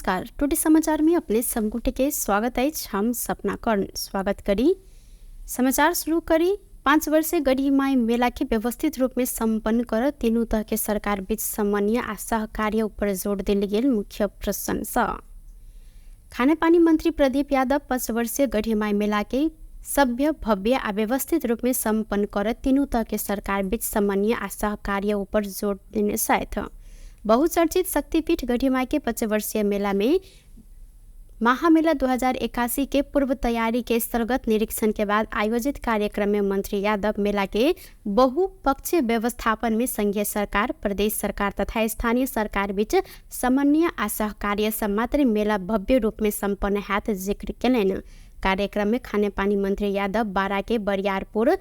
नमस्कार। टुडे समाचार में अपने सबगोटे के स्वागत है। हम सपना कर्ण स्वागत करी। समाचार शुरू करी। 5 वर्षीय गढ़ीमाई मेला के व्यवस्थित रूप में संपन्न कर तीनों तह के सरकार बीच समन्वय आ सहकार्य ऊपर जोड़ दिल गेल मुख्य प्रशंसा। खानेपानी मंत्री प्रदीप यादव 5 वर्षीय गढ़ीमाई मेला के सभ्य भव्य आ व्यवस्थित रूप में संपन्न कर तीनों तह के सरकार बीच समन्वय आ सहकार्य ऊपर जोड़ देने साथ बहुचर्चित शक्तिपीठ गढ़ीमाई के 5 वर्षीय मेला में महामेला 2081 के पूर्व तैयारी के स्थलगत निरीक्षण के बाद आयोजित कार्यक्रम में मंत्री यादव मेला के बहुपक्षीय व्यवस्थापन में संघीय सरकार, प्रदेश सरकार तथा स्थानीय सरकार बीच समन्वय आ सहकार्य से मात्र मेला भव्य रूप में संपन्न हैत जिक्र केलनि। कार्यक्रम में खानेपानी मंत्री यादव बारा के बरियारपुर,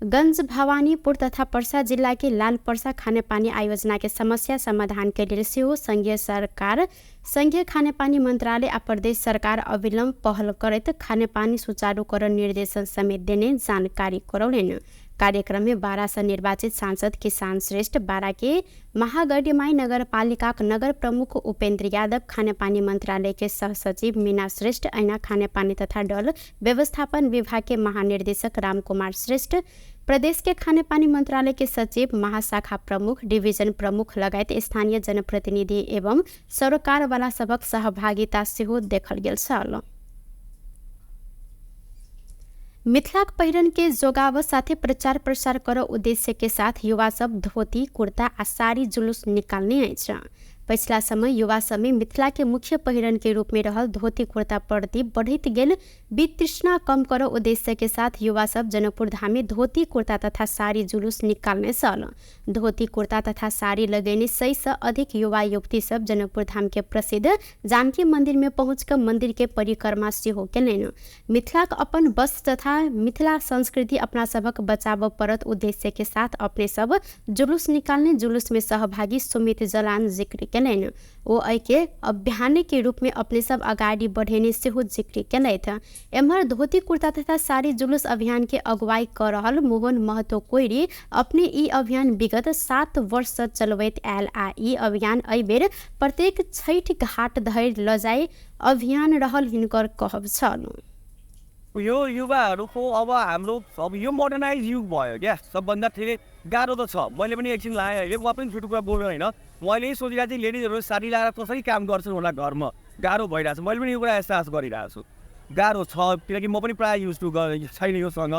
गंज भवानीपुर तथा पर्सा जिला के लाल पर्सा खानेपानी आयोजना के समस्या समाधान के लिए सेहो संघीय सरकार, संघीय खानेपानी मंत्रालय आ प्रदेश सरकार अविलंब पहल करत खानेपानी सुचारूकरण निर्देशन समेत देने जानकारी करौलनि। कार्यक्रम में बारा से निर्वाचित सांसद किसान श्रेष्ठ, बारा के महागढ़ीमाई नगर पालिका नगर प्रमुख उपेंद्र यादव, खानेपानी मंत्रालय के सह सचिव मीना श्रेष्ठ, ऐना खानेपानी तथा डल व्यवस्थापन विभाग के महानिर्देशक राम कुमार श्रेष्ठ, प्रदेश के खानेपानी मंत्रालय के सचिव, महाशाखा प्रमुख, डिवीजन प्रमुख लगायत स्थानीय जनप्रतिनिधि एवं सरकार वाला सबक सहभागिता सेहो देखल गेल छल। मिथिलाक पहिरन के जोगाव साथे प्रचार प्रसार कर उद्देश्य के साथ युवा सब धोती कुर्ता आ साड़ी जुलूस निकालने अछि। पिछला समय युवा सब में मिथिला के मुख्य पहिरन के रूप में रहल धोती कुर्ता प्रति बढ़त गेल वितृष्णा कम कर उद्देश्य के साथ युवा सब जनकपुर धाम में धोती कुर्ता तथा साड़ी जुलूस निकालने सल। धोती कुर्ता तथा साड़ी लगेने 100 से अधिक युवा युवती सब जनकपुर धाम के प्रसिद्ध जानकी मंदिर में पहुंचकर मंदिर के परिक्रमा सेहो केलनि। मिथिलाक अपन वस्त्र तथा मिथिला संस्कृति अपना सबक बचाव परत उद्देश्य के साथ अपने सब जुलूस निकालने जुलूस में सहभागी सुमित जलान जिक्र केलनि। ओ के अभियान के रूप में अपने सब आगाड़ी बढ़ेने सेहो जिक्र केलथि। एम्हर धोती कुर्ता तथा साड़ी जुलूस अभियान के अगुवाई कर रहल मोहन महतो कोइरी अपने ई अभियान विगत 7 वर्ष से चलबैत आयल आ ई अभियान एहि बेर प्रत्येक छठि घाट धरि ल जाय अभियान रहल हिनकर कहब छल। यो युवाहरूको अब हाम्रो अब यो मोडर्नाइज युग भयो क्या। सबभन्दा धेरै गाह्रो त छ। मैले पनि एकछिन लगाएँ अहिले, म पनि छुटुको बोल्नु होइन, मैले यही सोचिरहेको थिएँ लेडिजहरू साडी लगाएर कसरी काम गर्छन् होला घरमा, गाह्रो भइरहेको छ। मैले पनि यो कुरा एहसास गरिरहेको छु, गाह्रो छ किनकि म पनि प्रायः युज टु छैन योसँग।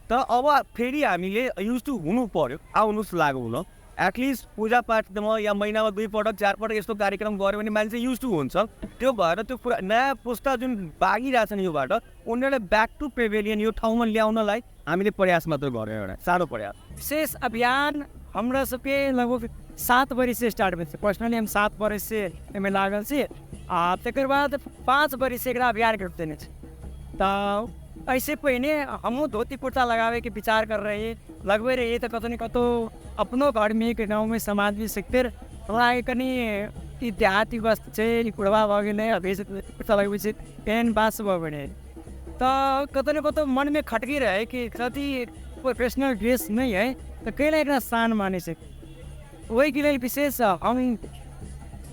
तर अब फेरि हामीले युज टु हुनु पर्यो, आउनुहोस् लागौँ न। एटलिस्ट पूजापाठमा या महिनामा 2 पटक 4 पटक यस्तो कार्यक्रम गऱ्यो भने मान्छे युज टु हुन्छ। त्यो भएर त्यो पुरा नयाँ पुस्ता जुन भागिरहेछन् योबाट उनीहरूलाई ब्याक टु पेभिलियन यो ठाउँमा ल्याउनलाई हामीले प्रयास मात्र गऱ्यौँ, एउटा सानो प्रयास। विशेष अभियान हमरा सबके लगभग 7 वर्ष से स्टार्ट भेल। पर्सनली हम 7 वर्ष से एहिमे लागल छी आ तकर बाद 5 वर्ष से एकरा अभियान करते ने। तो ऐसे पहिने हमहूँ धोती कुर्ता लगावे के विचार कर रहे लगबे रहिए तो कतौ न कतौ अपनो घर में के गाँव में समाज में सकते हमरा कनी ई देहाती वस्त्र छै कुड़वा भऽ गेलै अभी कुर्ता लगबै छै पेन बास भऽ गेलै तो कतौ न कतौ मन में खटकी रहे कि कति प्रोफेशनल ड्रेस नहीं है तो कैला एकरा शान माने छै। वही के लिए विशेष हम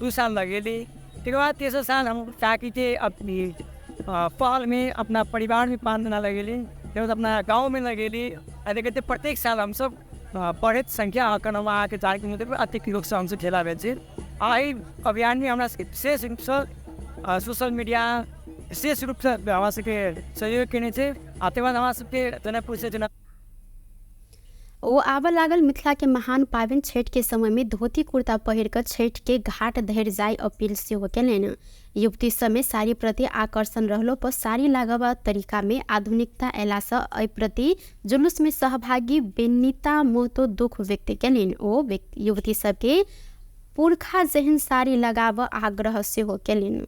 2 साल लगेली। तकर बाद 3 साल हम ताकि थे अपनी पहल में अपना परिवार में 5 दिन लगेली, अपना गांव में लगेली। कहते प्रत्येक साल हम सब बढ़त संख्या आंकड़वा आके जानकी मंदिर पर अत्यधिक लोग से हमसे ठेला बेचे। आई अभियान में हमारा विशेष रूप से सोशल मीडिया विशेष रूप से हमारा सबके सहयोग केने छे। आते बाद हमारा सबके जनकपुर से ओ आब लागल मिथिला के महान पावन छठ के समय में धोती कुर्ता पहिर कर छठ के घाट धरि जाय अपील सेहो केलनि। युवती समय साड़ी प्रति आकर्षण रहलो पर साड़ी लगावा तरीका में आधुनिकता अयला से एहि प्रति जुलूस में सहभागी बेनिता मोहतो दुख व्यक्त केलनि। ओ युवती सबके पुरखा जेहन साड़ी लगावा आग्रह सेहो केलनि।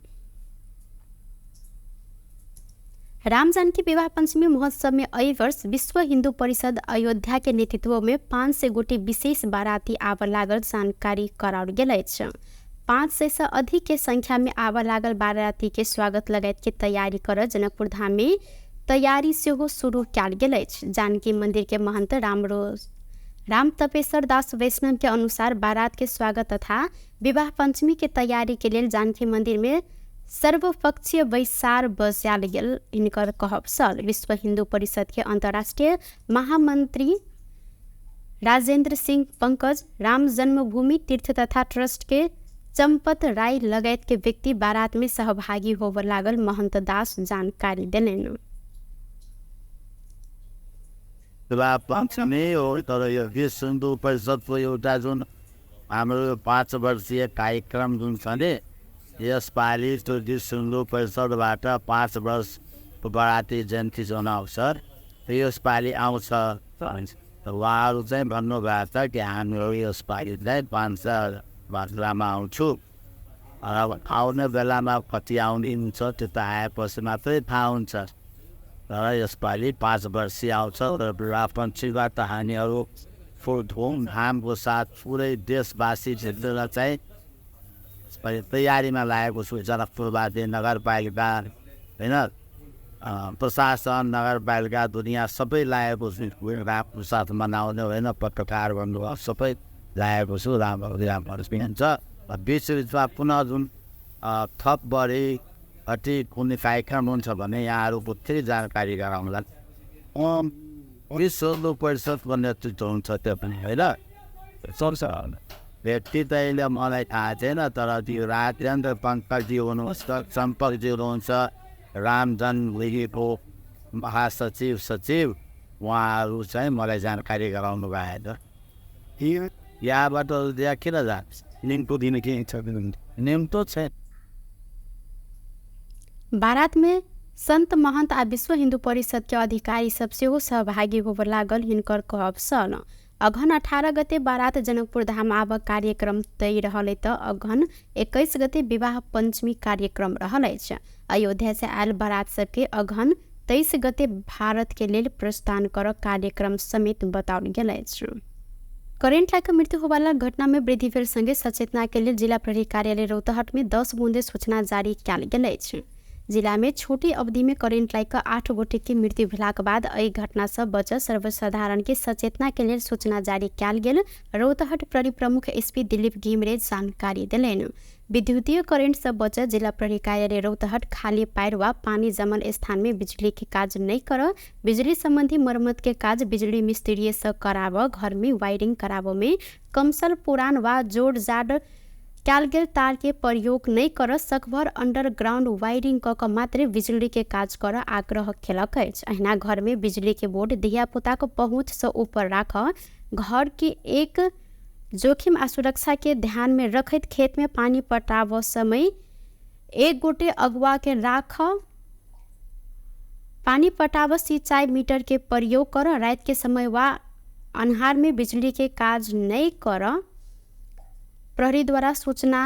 राम जानकी विवाह पंचमी महोत्सव में एहि वर्ष विश्व हिंदू परिषद अयोध्या के नेतृत्व में 500 गोटी विशेष बाराती आब लागल जानकारी कराओल गेल अछि। 500 से अधिक के संख्या में आब लागल बाराती के स्वागत लगायत के तैयारी कर जनकपुर धाम में तैयारी सेहो शुरू कयल गेल अछि। जानकी मंदिर के महंत राम तपेश्वर दास वैष्णव के अनुसार बारात के स्वागत तथा विवाह पंचमी के तैयारी के लिए जानकी मंदिर में सर्वपक्षीय वैसार बजाल गेल हिनकर कहब सल। विश्व हिंदू परिषद के अंतर्राष्ट्रीय महामंत्री राजेंद्र सिंह पंकज, राम जन्मभूमि तीर्थ तथा ट्रस्ट के चंपत राय लगायत के व्यक्ति बारात में सहभागी होब लागल महंत दास जानकारी देलेन। तर यो विश्व हिन्दू परिषदको एउटा जुन हाम्रो 5 वर्षीय कार्यक्रम जुन छ नि, यसपालि त्यो विश्व हिन्दू परिषदबाट 5 वर्षको बराती जयन्ती जनाउँछ, यसपालि आउँछ। उहाँहरू चाहिँ भन्नुभएको छ कि हामीहरू यसपालि चाहिँ 5 मात्रामा आउँछु। अब आउने बेलामा कति आउनुहुन्छ त्यो त आएपछि मात्रै थाहा हुन्छ। तर यसपालि 5 वर्षीय आउँछ। तर विवाहपञ्चीबाट हामीहरू धुमधामको साथ पुरै देशवासी क्षेत्रलाई चाहिँ तयारीमा लागेको छु। जनकपुरवासी नगरपालिका होइन, प्रशासन नगरपालिका दुनियाँ सबै लागेको छु रामको साथ मनाउने होइन। पत्रकार भन्नुभयो सबै लागेको छु। राम्रो हुन्छ। बिचमा पुनः जुन थप बढी कति कुनै कार्यक्रम हुन्छ भने यहाँहरूको फेरि जानकारी गराउँला। विश्व हिन्दू परिषदको नेतृत्व हुन्छ त्यो पनि होइन। व्यक्ति त अहिले मलाई थाहा छैन, तर त्यो राजेन्द्र पङ्कजी हुनुहुन्छ, चम्पकजी हुनुहुन्छ, रामजन्मभूमिको सचिव उहाँहरू चाहिँ मलाई जानकारी गराउनु भएको छ। यहाँबाट त्यहाँ किन जान्छ? निम्तो दिन के छ? निम्तो छैन। बारात में संत महंत आ विश्व हिंदू परिषद के अधिकारी सब सेहो सहभागी होब लागल हिनकर कहब सल। अघन 18 गते बारात जनकपुर धाम आब कार्यक्रम तय रहले त अघन 21 गते विवाह पंचमी कार्यक्रम रहले छ। अयोध्या से आयल बारात सबके अघन 23 गते भारत के लेल प्रस्थान कर कार्यक्रम समेत बताओल गेल छ। करेंट लाइक मृत्यु होवाला घटना में वृद्धि फेर संगे सचेतना के लिए जिला प्रहरी कार्यालय रौतहट में 10 बूंदे सूचना जारी कयल गेल छ। जिला में छोटी अवधि में करेंट लाइक 8 गोटे की मृत्यु भेलाक बाद एहि घटना से बच सर्वसाधारण के सचेतना के लिए सूचना जारी कयल गेल रौतहट प्रहरी प्रमुख एसपी दिलीप घिमरे जानकारी दिलेन। विद्युतीय करेंट से बच जिला प्रहरी कार्यालय रौतहट खाली पायर वा पानी जमल स्थान में बिजली के काज नहीं कर बिजली संबंधी मरम्मत के काज बिजली मिस्त्री से कराव, घर में वायरिंग कराव में कमसल पुरान वा जोड़ जाड़ कयल गेल तार के प्रयोग नहीं कर सकभर अंडरग्राउंड वायरिंग क मात्र बिजली के काज कर आग्रह केलक अछि। अहिना घर में बिजली के बोर्ड धिया पुता को पहुँच से ऊपर राख, घर के एक जोखिम आ सुरक्षा के ध्यान में रखत खेत में पानी पटाव समय एक गोटे अगुआ के राख, पानी पटाव सिंचाई मीटर के प्रयोग कर, रात के समय वा अन्हार में बिजली के काज नहीं कर प्रहरी द्वारा सूचना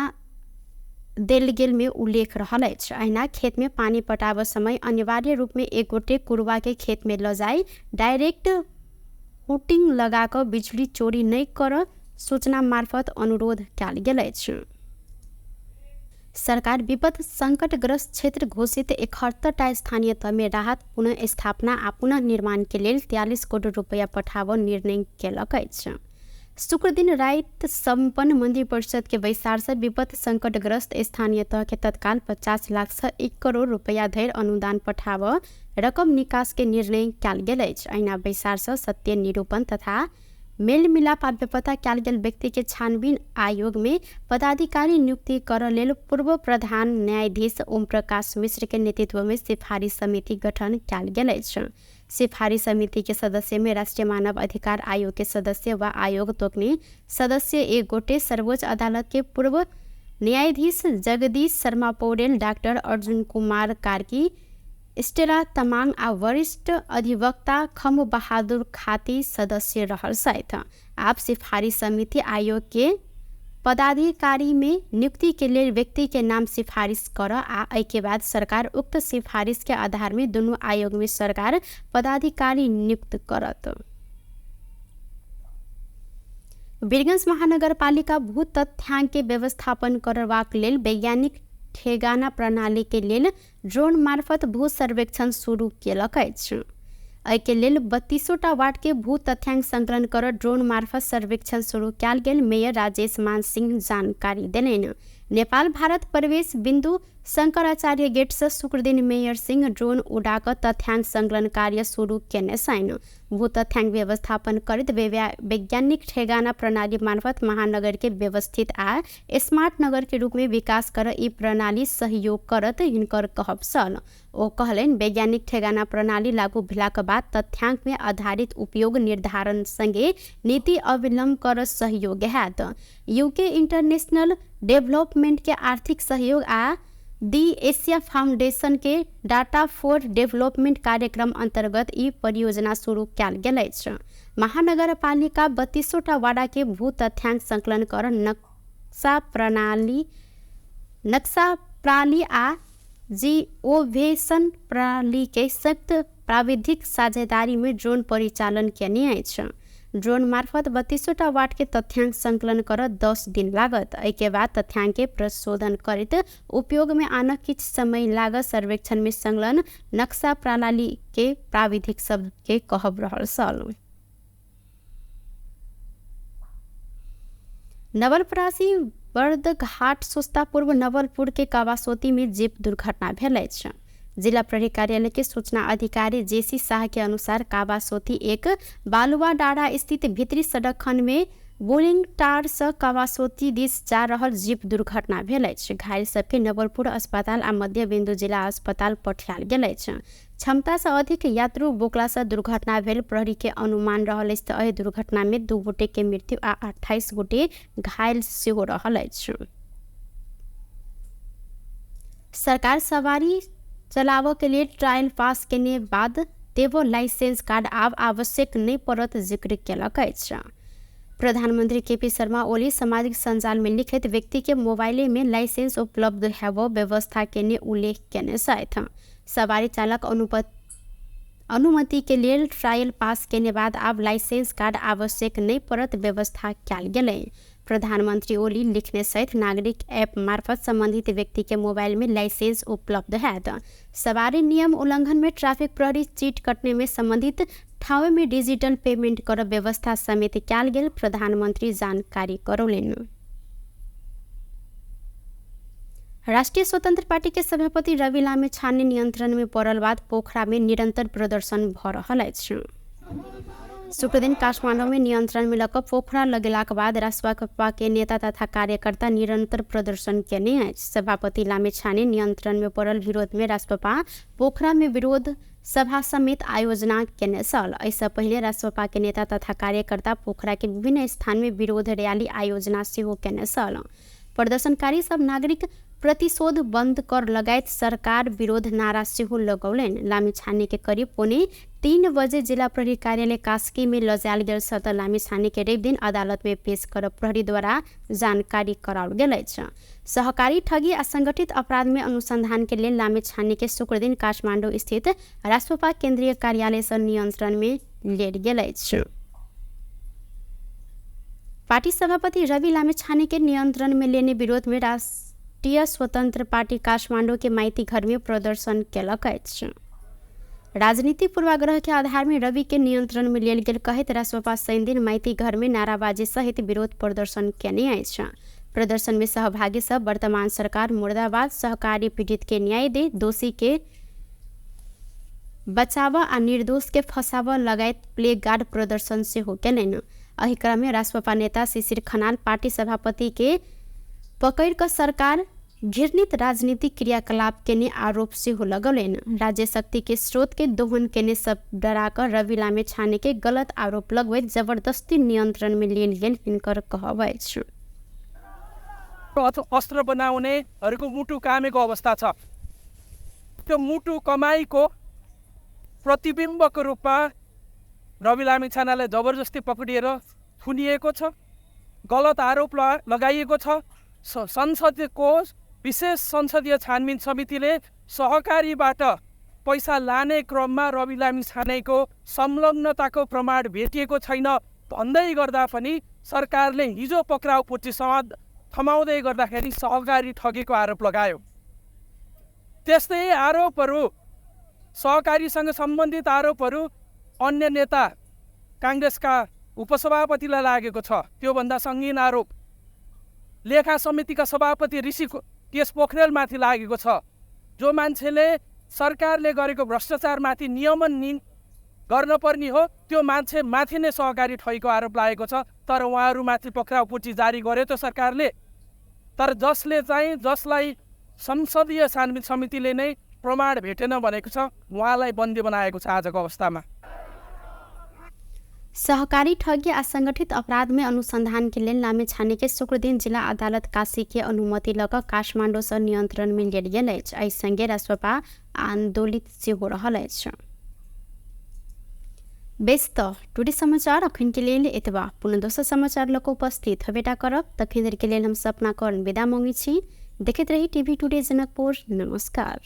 देल गेल में उल्लेख रहल अछि। अहिना खेत में पानी पटाव समय अनिवार्य रूप में एक गोटे कुरवा के खेत में ल जाई डायरेक्ट हुटिंग लगाकर बिजली चोरी नहीं कर सूचना मार्फत अनुरोध कयल गेल अछि। सरकार विपद संकटग्रस्त क्षेत्र घोषित 71टा स्थानीय तह में राहत पुनः स्थापना आ पुनः निर्माण के लेल 43 करोड़ रुपया पठाव निर्णय केलक अछि। शुक्र दिन रात संपन्न मंदिर परिषद के वैसार से विपद संकटग्रस्त स्थानीय तह के तत्काल 50 लाख से 1 करोड़ रुपया धरि अनुदान पठाव रकम निकास के निर्णय कयल गेल अछि। अहिना वैसार से सत्य निरूपण तथा मेल मिलाप आ बेपता कयल गेल व्यक्ति के छानबीन आयोग में पदाधिकारी नियुक्ति कर लेल पूर्व प्रधान न्यायाधीश ओम प्रकाश मिश्र के नेतृत्व में सिफारिश समिति गठन कयल गेल अछि। सिफारिश समिति के सदस्य में राष्ट्रीय मानव अधिकार आयोग के सदस्य व आयोग तोकने सदस्य एक गोटे, सर्वोच्च अदालत के पूर्व न्यायाधीश जगदीश शर्मा पौडेल, डॉक्टर अर्जुन कुमार कार्की, स्टेला तमाङ आ वरिष्ठ अधिवक्ता खम बहादुर खाती सदस्य रहल सहित आप सिफारिश समिति आयोग के पदाधिकारी में नियुक्ति के लिए व्यक्ति के नाम सिफारिश कर आ एहि के बाद सरकार उक्त सिफारिश के आधार में दोनों आयोग में सरकार पदाधिकारी नियुक्त करत। वीरगंज महानगरपालिका भू तथ्यांक के व्यवस्थापन करबाक लेल वैज्ञानिक ठेगाना प्रणाली के लेल ड्रोन मार्फत भू सर्वेक्षण शुरू केलक अछि। एहि के लेल 32टा वार्ड के भू तथ्यांक संकलन कर ड्रोन मार्फत सर्वेक्षण शुरू कयल गेल। मेयर राजेश मान सिंह जानकारी देलनि। नेपाल भारत प्रवेश बिंदु शङ्कराचार्य गेट्स शुक्र दिन मेयर सिंह ड्रोन उडाक तथ्याङ्क सङ्कलन कार्य सुरु केने छैन। भू तथ्याङ्क व्यवस्थापन करत वैज्ञानिक ठेगाना प्रणाली मार्फत महानगर के व्यवस्थित आ स्मार्ट नगर के रूप में विकास कर ई प्रणाली सहयोग करत हिनकर कहब सल। ओ कहलनि वैज्ञानिक ठेगाना प्रणाली लागू भेलाक बाद तथ्याङ्क में आधारित उपयोग निर्धारण सँगै नीति अवलम्बन कर सहयोग हैत। यूके इंटरनेशनल डेवलपमेंट के आर्थिक सहयोग आ दी एशिया फाउंडेशन के डाटा फॉर डेवलपमेंट कार्यक्रम अंतर्गत ई परियोजना शुरू कयल गेल अछि। महानगरपालिका 32टा वार्ड के भू तथ्याङ्क संकलन कर नक्शा प्रणाली आ जिओवेशन प्रणाली के संयुक्त प्राविधिक साझेदारी में ड्रोन परिचालन केने अछि। ड्रोन मार्फत 32टा वार्ड के तथ्याङ्क संकलन कर 10 दिन लागत। एके बाद तथ्याङ्क के प्रशोधन करत उपयोग में आन किछ समय लागत। सर्वेक्षण में संलग्न नक्शा प्रणाली के प्राविधिक सब के कहब रहल सल। नवलपरासी बर्दघाट सोस्ता पूर्व नवलपुर के कावासोती में जीप दुर्घटना भेल अछि। जिला प्रहरी कार्यालय के सूचना अधिकारी जेसी शाह के अनुसार कावासोती एक बालुआ डाँडा स्थित भीतरी सड़क खंड में बोलिंग टार से कावासोती दिस जा रहल जीप दुर्घटना भेल अछि। घायल सबके नवलपुर अस्पताल आ मध्य बिंदु जिला अस्पताल पठायल गेल अछि। क्षमता से अधिक यात्रु बोकला से दुर्घटना भेल प्रहरी के अनुमान रहल अछि। एहि दुर्घटना में 2 गोटे के मृत्यु आ 28 गोटे घायल सेहो रहल अछि। सरकार सवारी चलाव के लिए ट्रायल पास केने बाद देवो लाइसेंस कार्ड आब आवश्यक नहीं पड़त जिक्र केलक अछि। प्रधानमंत्री केपी शर्मा ओली सामाजिक संजाल में लिखित व्यक्ति के मोबाइल में लाइसेंस उपलब्ध हेबो व्यवस्था केने उल्लेख केने छथि। सवारी चालक अनुमति के लिए ट्रायल पास केने बाद आब लाइसेंस कार्ड आवश्यक नहीं पड़त व्यवस्था कयल गेलै। प्रधानमंत्री ओली लिखने सहित नागरिक ऐप मार्फत संबंधित व्यक्ति के मोबाइल में लाइसेंस उपलब्ध हैत। सवारी नियम उल्लंघन में ट्रैफिक प्रहरी चीट कटने में संबंधित ठाव में डिजिटल पेमेंट कर व्यवस्था समेत कयल गेल प्रधानमंत्री जानकारी करौलनि। राष्ट्रीय स्वतंत्र पार्टी के सभापति रवि लामिछाने नियंत्रण में पड़ल बाद पोखरा में निरंतर प्रदर्शन भ रहल अछि। शुक्र दिन काठमांडू में नियंत्रण में लक पोखरा लगेलाक बाद रासपा के नेता तथा कार्यकर्ता निरंतर प्रदर्शन केने अछि। सभापति लामिछाने नियंत्रण में पड़ल विरोध में रासपा पोखरा में विरोध सभा समेत आयोजना केने छल। एहिसँ पहिले रासपा के नेता तथा कार्यकर्ता पोखरा के विभिन्न स्थान में विरोध रैली आयोजना सेहो केने छल। प्रदर्शनकारी सब नागरिक प्रतिशोध बंद कर लगायत सरकार विरोध नारा सेहो लगौलनि। लामिछाने के करीब 3:15 बजे जिला प्रहरी कार्यालय कास्की में लजायल गेल सत लामिछाने के रवि दिन अदालत में पेश कर प्रहरी द्वारा जानकारी कराओल गेल अछि। सहकारी ठगी आ संगठित अपराध में अनुसंधान के लिए लामिछाने के शुक्र दिन काठमांडू स्थित रासपा केंद्रीय कार्यालय से नियंत्रण में लेल गेल अछि। पार्टी सभापति रवि लामिछाने के नियंत्रण में लेने विरोध में राष्ट्रीय स्वतंत्र पार्टी काठमांडू के माइती घर में प्रदर्शन केलक अछि। राजनीतिक पूर्वाग्रह के आधार में रवि के नियंत्रण में लेल गेल कहैत रासपा शनि दिन माइती घर में नाराबाजी सहित विरोध प्रदर्शन केने अछि। प्रदर्शन में सहभागी सब वर्तमान सरकार मुर्दाबाद, सहकारी पीड़ित के न्याय दे, दोषी के बचाव आ निर्दोष के फंसाव लगायत प्ले गार्ड प्रदर्शन सेहो केलनि। एहि क्रम में रासपा नेता शिशिर खनाल पार्टी सभापति के पकड़ कर सरकार घृणित राजनीतिक क्रियाकलाप केने आरोप सेहो लगौलनि। राज्य शक्ति के स्रोत के दोहन केने सब डराकर रवि लामिछाने के गलत आरोप लगबैत जबरदस्ती नियंत्रण में लेल गेल हिनकर कहब अछि। अस्त्र बनाउनेहरूको मुटु कामेको अवस्था छ। त्यो मुटु कमाईको प्रतिबिम्बको रूपमा रवि लामिछानेलाई जबरजस्ती पक्रिएर थुनिएको छ, गलत आरोप लगाइएको छ। संसदको विशेष संसदीय छानबिन समितिले सहकारीबाट पैसा लाने क्रममा रवि लामिछानेको संलग्नताको प्रमाण भेटिएको छैन भन्दै गर्दा पनि सरकारले हिजो पक्राउ पुष्टिसम्म थमाउँदै गर्दाखेरि सहकारी ठगेको आरोप लगायो। त्यस्तै आरोपहरू सहकारीसँग सम्बन्धित आरोपहरू अन्य नेता काङ्ग्रेसका उपसभापतिलाई लागेको छ। त्योभन्दा सङ्गीन आरोप लेखा समितिका सभापति ऋषि केस पोखरेलमाथि लागेको छ। जो मान्छेले सरकारले गरेको भ्रष्टाचारमाथि नियमन गर्नुपर्ने हो त्यो मान्छे माथि नै सहकारी ठगीको आरोप लागेको छ। तर उहाँहरूमाथि पक्राउपुर्जी जारी गर्यो त सरकारले। तर जसलाई संसदीय छानबिन समितिले नै प्रमाण भेटेन भनेको छ उहाँलाई बन्दी बनाएको छ आजको अवस्थामा। सहकारी ठगी आ संगठित अपराध में अनुसंधान के लेल नामे छाने के शुक्र दिन जिला अदालत काशी के अनुमति लग काठमांडू से नियंत्रण में लेल गेल अछि। एहि संगे राजसपा आंदोलित सेहो रहल अछि। व्यस्त टुडे समाचार अखन के लेल एतबा। पुनः दोसर समाचार लग उपस्थित हेबेटा करब। तखन के लेल हम सपना कर्ण विदा मांगे छी। देखैत रही टीवी टुडे जनकपुर। नमस्कार।